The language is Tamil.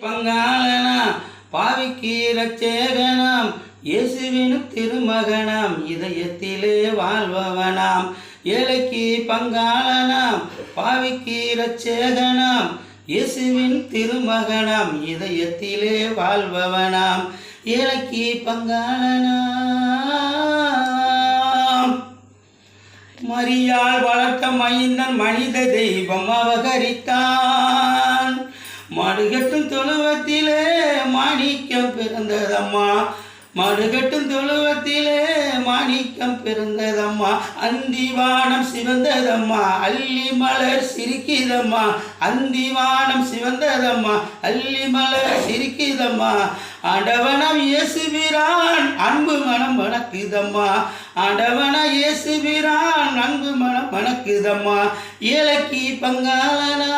பங்காளனாம் பாவிக்கு இரட்சகனாம் இயேசுவின் திருமகனாம் இதயத்திலே வாழ்பவனாம் ஏழைக்கு பங்காளனாம் பாவிக்கு இரட்சகனாம் இயேசுவின் திருமகனாம் இதயத்திலே வாழ்பவனாம் ஏழைக்கு பங்காளனாம். மரியாள் வளர்த்த மைந்தன் மனித தெய்வம் அவகரித்தான். மாடுகட்டும் தொழுவத்திலே மாணிக்கம் பிறந்ததம்மா, மாடுகட்டும் தொழுவத்திலே மாணிக்கம் பிறந்ததம்மா. அந்திவானம் சிவந்ததம்மா, அள்ளி மலர் சிரிக்கிதம்மா. அந்திவானம் சிவந்ததம்மா, அள்ளி மலர் சிரிக்கிதம்மா. ஆண்டவனம் இயேசுபிரான் அன்பு மனம் மணக்குதம்மா. ஆண்டவன இயேசுபிரான் அன்பு மனம் மணக்குதம்மா. ஏழைக்கு பங்காளனா